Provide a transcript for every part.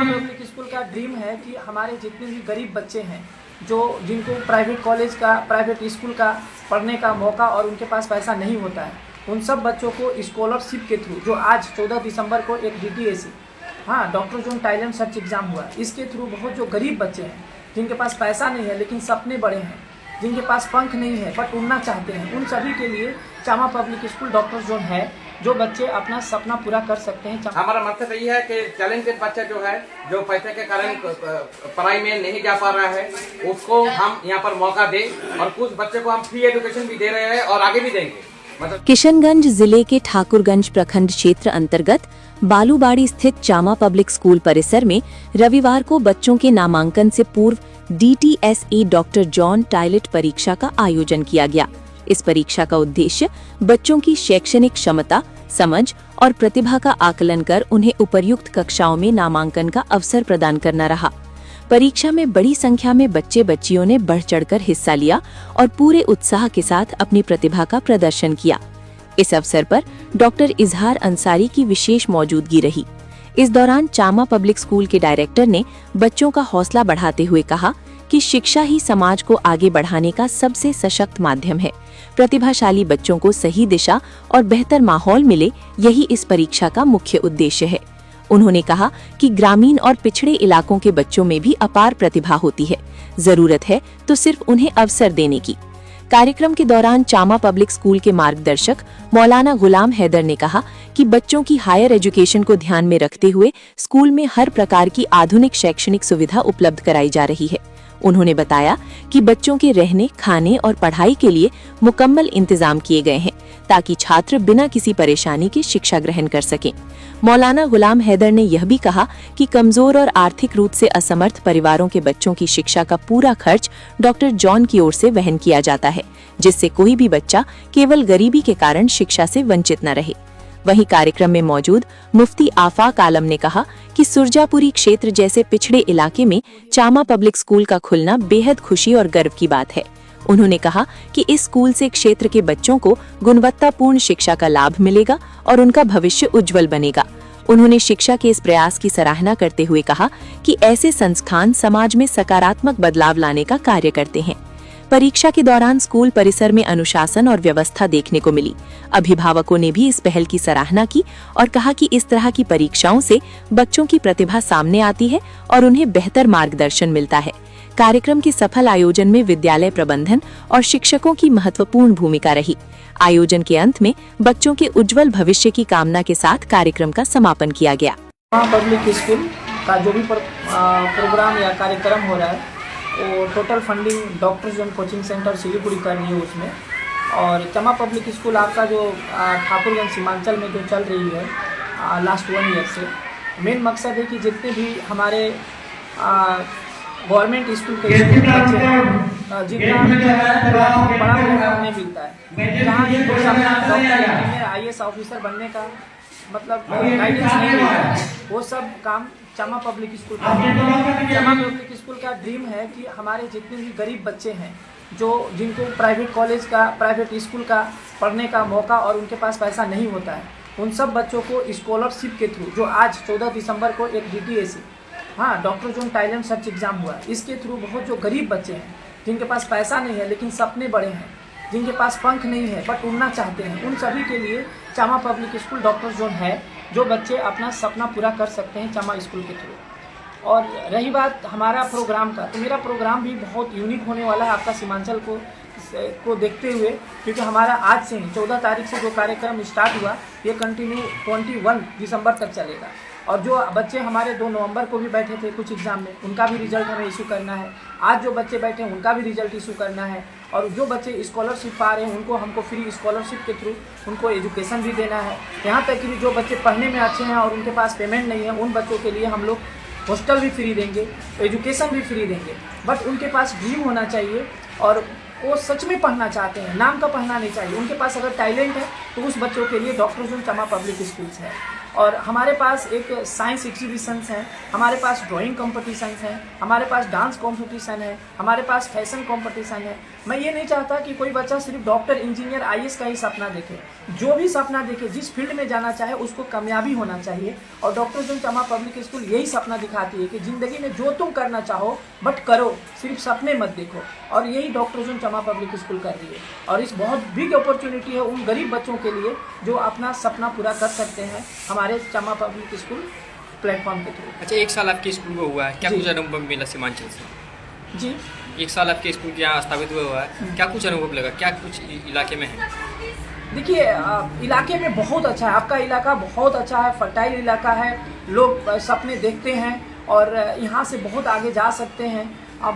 Public school का dream है कि हमारे जितने भी गरीब बच्चे हैं जिनको प्राइवेट कॉलेज का प्राइवेट स्कूल का पढ़ने का मौका और उनके पास पैसा नहीं होता है, उन सब बच्चों को स्कॉलरशिप के थ्रू जो आज 14 दिसंबर को एक DTSE doctor zone talent search exam हुआ, इसके थ्रू बहुत जो गरीब बच्चे हैं जिनके पास पैसा नहीं है लेकिन सपने बड़े हैं, जिनके पास पंख नहीं है बट उड़ना चाहते हैं, उन सभी के लिए Chama public school doctor zone है जो बच्चे अपना सपना पूरा कर सकते हैं। हमारा मकसद यही है कि टैलेंटेड बच्चा जो है जो पैसे के कारण पढ़ाई में नहीं जा पा रहा है उसको हम यहाँ पर मौका दें और कुछ बच्चे को हम फ्री एजुकेशन भी दे रहे हैं और आगे भी देंगे। किशनगंज जिले के ठाकुरगंज प्रखंड क्षेत्र अंतर्गत बालूबाड़ी स्थित चामा पब्लिक स्कूल परिसर में रविवार को बच्चों के नामांकन से पूर्व DTSE डॉक्टर जॉन टायलेट परीक्षा का आयोजन किया गया। इस परीक्षा का उद्देश्य बच्चों की शैक्षणिक क्षमता, समझ और प्रतिभा का आकलन कर उन्हें उपर्युक्त कक्षाओं में नामांकन का अवसर प्रदान करना रहा। परीक्षा में बड़ी संख्या में बच्चे बच्चियों ने बढ़ चढ़कर हिस्सा लिया और पूरे उत्साह के साथ अपनी प्रतिभा का प्रदर्शन किया। इस अवसर पर डॉक्टर इजहार अंसारी की विशेष मौजूदगी रही। इस दौरान चामा पब्लिक स्कूल के डायरेक्टर ने बच्चों का हौसला बढ़ाते हुए कहा कि शिक्षा ही समाज को आगे बढ़ाने का सबसे सशक्त माध्यम है। प्रतिभाशाली बच्चों को सही दिशा और बेहतर माहौल मिले, यही इस परीक्षा का मुख्य उद्देश्य है। उन्होंने कहा कि ग्रामीण और पिछड़े इलाकों के बच्चों में भी अपार प्रतिभा होती है, जरूरत है तो सिर्फ उन्हें अवसर देने की। कार्यक्रम के दौरान चामा पब्लिक स्कूल के मार्गदर्शक मौलाना गुलाम हैदर ने कहा कि बच्चों की हायर एजुकेशन को ध्यान में रखते हुए स्कूल में हर प्रकार की आधुनिक शैक्षणिक सुविधा उपलब्ध कराई जा रही है। उन्होंने बताया कि बच्चों के रहने, खाने और पढ़ाई के लिए मुकम्मल इंतजाम किए गए हैं ताकि छात्र बिना किसी परेशानी के शिक्षा ग्रहण कर सकें। मौलाना गुलाम हैदर ने यह भी कहा कि कमजोर और आर्थिक रूप से असमर्थ परिवारों के बच्चों की शिक्षा का पूरा खर्च डॉक्टर जॉन की ओर से वहन किया जाता है, जिससे कोई भी बच्चा केवल गरीबी के कारण शिक्षा से वंचित न रहे। वहीं कार्यक्रम में मौजूद मुफ्ती आफाक आलम ने कहा कि सुरजापुरी क्षेत्र जैसे पिछड़े इलाके में चामा पब्लिक स्कूल का खुलना बेहद खुशी और गर्व की बात है। उन्होंने कहा कि इस स्कूल से क्षेत्र के बच्चों को गुणवत्तापूर्ण शिक्षा का लाभ मिलेगा और उनका भविष्य उज्जवल बनेगा। उन्होंने शिक्षा के इस प्रयास की सराहना करते हुए कहा कि ऐसे संस्थान समाज में सकारात्मक बदलाव लाने का कार्य करते हैं। परीक्षा के दौरान स्कूल परिसर में अनुशासन और व्यवस्था देखने को मिली। अभिभावकों ने भी इस पहल की सराहना की और कहा कि इस तरह की परीक्षाओं से बच्चों की प्रतिभा सामने आती है और उन्हें बेहतर मार्गदर्शन मिलता है। कार्यक्रम के सफल आयोजन में विद्यालय प्रबंधन और शिक्षकों की महत्वपूर्ण भूमिका रही। आयोजन के अंत में बच्चों के उज्जवल भविष्य की कामना के साथ कार्यक्रम का समापन किया गया। पब्लिक स्कूल का जो भी प्रोग्राम या कार्यक्रम हो रहा है वो total funding doctor zone coaching centre Siliguri कर रही है उसमें, और चामा पब्लिक स्कूल आपका जो ठाकुरगंज सीमांचल में जो चल रही है लास्ट 1 ईयर से, मेन मकसद है कि जितने भी हमारे गवर्नमेंट स्कूल के बच्चे हैं जिनका बड़ा प्रोग्राम नहीं मिलता है, जहाँ भी डॉक्टर इंजीनियर IAS ऑफिसर बनने का मतलब गाइडेंस नहीं मिलता है, वो सब काम चामा पब्लिक स्कूल का चामा पब्लिक स्कूल का ड्रीम है कि हमारे जितने भी गरीब बच्चे हैं जिनको प्राइवेट कॉलेज का प्राइवेट स्कूल का पढ़ने का मौका और उनके पास पैसा नहीं होता है, उन सब बच्चों को स्कॉलरशिप के थ्रू जो आज 14 दिसंबर को एक DTSE doctor zone talent search exam हुआ, इसके थ्रू बहुत जो गरीब बच्चे हैं जिनके पास पैसा नहीं है लेकिन सपने बड़े हैं, जिनके पास पंख नहीं है बट उड़ना चाहते हैं, उन सभी के लिए Chama public school doctor zone है जो बच्चे अपना सपना पूरा कर सकते हैं चामा स्कूल के थ्रू। और रही बात हमारा प्रोग्राम का, तो मेरा प्रोग्राम भी बहुत यूनिक होने वाला है आपका सीमांचल को देखते हुए, क्योंकि हमारा आज से ही 14 तारीख से जो कार्यक्रम स्टार्ट हुआ ये कंटिन्यू 21 दिसंबर तक चलेगा। और जो बच्चे हमारे 2 नवंबर को भी बैठे थे कुछ एग्ज़ाम में, उनका भी रिजल्ट हमें इशू करना है। आज जो बच्चे बैठे हैं उनका भी रिजल्ट इशू करना है, और जो बच्चे स्कॉलरशिप पा रहे हैं उनको हमको फ्री स्कॉलरशिप के थ्रू उनको एजुकेशन भी देना है। यहाँ तक कि जो बच्चे पढ़ने में अच्छे हैं और उनके पास पेमेंट नहीं है, उन बच्चों के लिए हम लोग हॉस्टल भी फ्री देंगे, एजुकेशन भी फ्री देंगे, बट उनके पास ड्रीम होना चाहिए और वो सच में पढ़ना चाहते हैं, नाम का पढ़ना नहीं चाहिए। उनके पास अगर टैलेंट है तो उस बच्चों के लिए doctor zone Chama public schools है। और हमारे पास एक साइंस एग्जीबिशंस हैं, हमारे पास ड्राइंग कॉम्पिटिशन्स हैं, हमारे पास डांस कॉम्पिटिशन है, हमारे पास फैशन कॉम्पिटिशन है। मैं ये नहीं चाहता कि कोई बच्चा सिर्फ डॉक्टर, इंजीनियर, IAS का ही सपना देखे। जो भी सपना देखे, जिस फील्ड में जाना चाहे उसको कामयाबी होना चाहिए। और doctor zone Chama public school यही सपना दिखाती है कि ज़िंदगी में जो तुम करना चाहो बट करो, सिर्फ सपने मत देखो। और यही doctor zone Chama public school कर रही है। और इस बहुत बिग अपॉर्चुनिटी है उन गरीब बच्चों के लिए जो अपना सपना पूरा कर सकते हैं हमारे चामा पब्लिक स्कूल प्लेटफॉर्म के थ्रू। अच्छा, 1 साल आपके स्कूल को हुआ है, क्या जी। कुछ अनुभव मिला सीमांचल से? जी, 1 साल आपके स्कूल के यहाँ स्थापित हुआ है, क्या कुछ अनुभव लगा, क्या कुछ इलाके में है? देखिए इलाके में बहुत अच्छा है, आपका इलाका बहुत अच्छा है, फर्टाइल इलाका है, लोग सपने देखते हैं और यहाँ से बहुत आगे जा सकते हैं।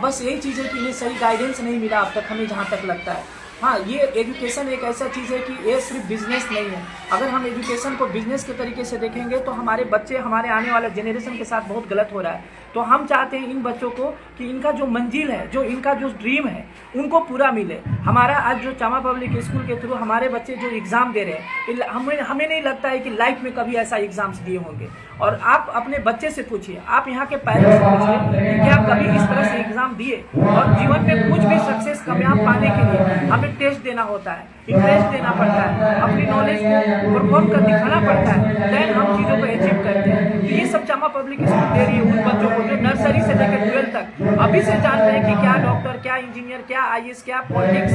बस यही चीज़ है कि इन्हें सही गाइडेंस नहीं मिला अब तक, हमें जहाँ तक लगता है। हाँ, ये एजुकेशन एक ऐसा चीज़ है कि ये सिर्फ बिजनेस नहीं है। अगर हम एजुकेशन को बिजनेस के तरीके से देखेंगे तो हमारे बच्चे, हमारे आने वाले जनरेशन के साथ बहुत गलत हो रहा है। तो हम चाहते हैं इन बच्चों को कि इनका जो मंजिल है, जो इनका जो ड्रीम है, उनको पूरा मिले। हमारा आज जो चामा पब्लिक स्कूल के थ्रू हमारे बच्चे जो एग्ज़ाम दे रहे हैं, हमें नहीं लगता है कि लाइफ में कभी ऐसा एग्ज़ाम्स दिए होंगे। और आप अपने बच्चे से पूछिए, आप यहाँ के पेरेंट्स से पूछिए कि क्या कभी इस तरह से एग्ज़ाम दिए। और जीवन में कुछ भी सक्सेस कामयाब पाने के लिए हमें टेस्ट देना होता है, इंटरेस्ट देना पड़ता है, अपनी नॉलेज को परफॉर्म कर दिखाना पड़ता है, देन हम चीज़ों को अचीव करते हैं। तो ये सब चामा पब्लिक स्कूल दे रही है उन बच्चों को जो नर्सरी से लेकर 12th तक अभी से जान रहे हैं कि क्या डॉक्टर, क्या इंजीनियर, क्या IAS, क्या पॉलिटिक्स,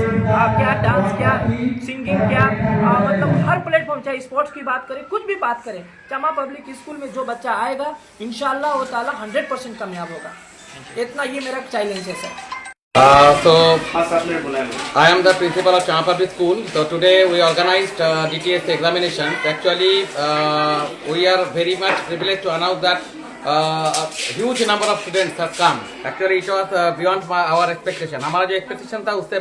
क्या डांस, क्या सिंगिंग, क्या मतलब हर प्लेटफॉर्म, चाहे स्पोर्ट्स की बात करें, कुछ भी बात करें, चामा पब्लिक स्कूल में जो बच्चा आएगा इंशाअल्लाह वो ताला 100% कामयाब होगा। इतना ये मेरा चैलेंज है sir. So I am the principal of Chama Public School. So today we organized DTS examination. Actually, we are very much privileged to announce that a huge number of students have come. Actually, it was beyond our expectation. हमारा जो expectation था उससे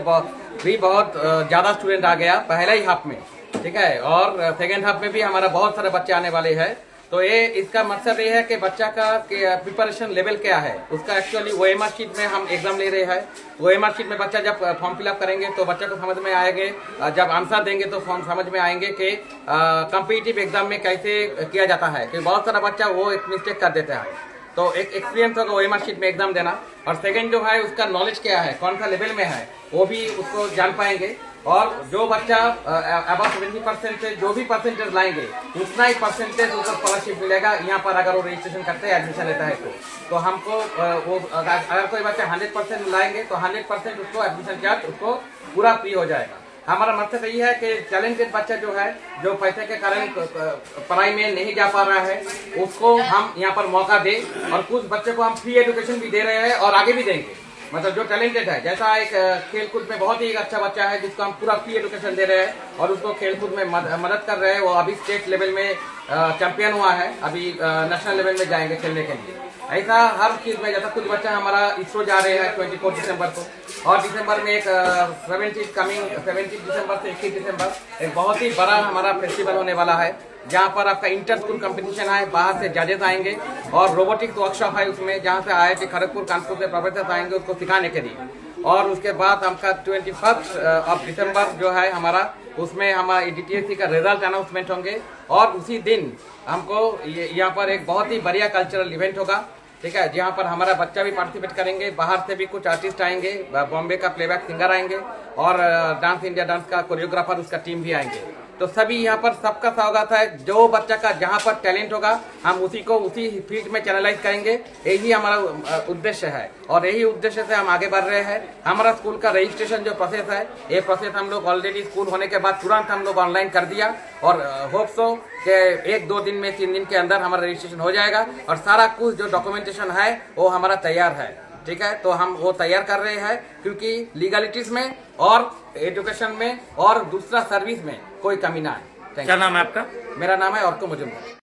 भी बहुत ज़्यादा student आ गया पहले ही half में, ठीक है। और सेकेंड हाफ में भी हमारा बहुत सारे बच्चे आने वाले हैं। तो ये इसका मकसद ये है कि बच्चा का प्रिपरेशन लेवल क्या है उसका। एक्चुअली OMR शीट में हम एग्जाम ले रहे हैं। OMR शीट में बच्चा जब फॉर्म फिलअप करेंगे तो बच्चा को समझ में आएंगे, जब आंसर देंगे तो फॉर्म समझ में आएंगे कि कॉम्पिटिटिव एग्जाम में कैसे किया जाता है। कि बहुत सारा बच्चा वो एक मिस्टेक कर देता है। तो एक एक्सपीरियंस होगा OMR शीट में एग्जाम देना। और सेकंड जो है उसका नॉलेज क्या है, कौन सा लेवल में है, वो भी उसको जान पाएंगे। और जो बच्चा अबाउट 70% से जो भी परसेंटेज लाएंगे उतना ही परसेंटेज उसको स्कॉलरशिप मिलेगा यहाँ पर, अगर वो रजिस्ट्रेशन करते हैं, एडमिशन लेता है तो हमको वो अगर कोई बच्चा 100% लाएंगे तो 100% उसको एडमिशन चार्ज उसको पूरा फ्री हो जाएगा। हमारा मकसद यही है कि टैलेंटेड बच्चा जो है, जो पैसे के कारण पढ़ाई में नहीं जा पा रहा है, उसको हम यहाँ पर मौका दें। और कुछ बच्चे को हम फ्री एजुकेशन भी दे रहे हैं और आगे भी देंगे। मतलब जो टैलेंटेड है, जैसा एक खेल कूद में बहुत ही एक अच्छा बच्चा है जिसको हम पूरा फ्री एजुकेशन दे रहे हैं और उसको खेल कूद में मदद कर रहे हैं। वो अभी स्टेट लेवल में चैंपियन हुआ है, अभी नेशनल लेवल में जाएंगे खेलने के लिए। ऐसा हर चीज में, जैसा कुछ बच्चा हमारा इसरो जा रहे हैं 24 दिसंबर को, और दिसंबर में एक 17 दिसंबर से 21 दिसंबर एक बहुत ही बड़ा हमारा फेस्टिवल होने वाला है जहाँ पर आपका इंटर स्कूल कंपटीशन है, बाहर से जजेस आएंगे और रोबोटिक्स वर्कशॉप है उसमें, जहाँ से IIT खड़गपुर, कानपुर से प्रोफेसर आएंगे उसको सिखाने के लिए। और उसके बाद आपका 21 दिसंबर जो है हमारा, उसमें हमारा DTSC का रिजल्ट अनाउंसमेंट होंगे। और उसी दिन हमको यहाँ पर एक बहुत ही बढ़िया कल्चरल इवेंट होगा, ठीक है, जहाँ पर हमारा बच्चा भी पार्टिसिपेट करेंगे, बाहर से भी कुछ आर्टिस्ट आएंगे, बॉम्बे का प्लेबैक सिंगर आएंगे और डांस इंडिया डांस का कोरियोग्राफर उसका टीम भी आएंगे। तो सभी यहाँ पर सबका स्वागत है। जो बच्चा का जहाँ पर टैलेंट होगा हम उसी को उसी फील्ड में चैनलाइज करेंगे, यही हमारा उद्देश्य है और यही उद्देश्य से हम आगे बढ़ रहे हैं। हमारा स्कूल का रजिस्ट्रेशन जो प्रोसेस है, ये प्रोसेस हम लोग ऑलरेडी स्कूल होने के बाद तुरंत हम लोग ऑनलाइन कर दिया और होप सो कि 1-2 दिन में 3 दिन के अंदर हमारा रजिस्ट्रेशन हो जाएगा और सारा कुछ जो डॉक्यूमेंटेशन है वो हमारा तैयार है, ठीक है। तो हम वो तैयार कर रहे हैं क्योंकि लीगलिटीज में और एजुकेशन में और दूसरा सर्विस में कोई कमी ना है। क्या नाम है आपका? मेरा नाम है अर्को मुजुमदार।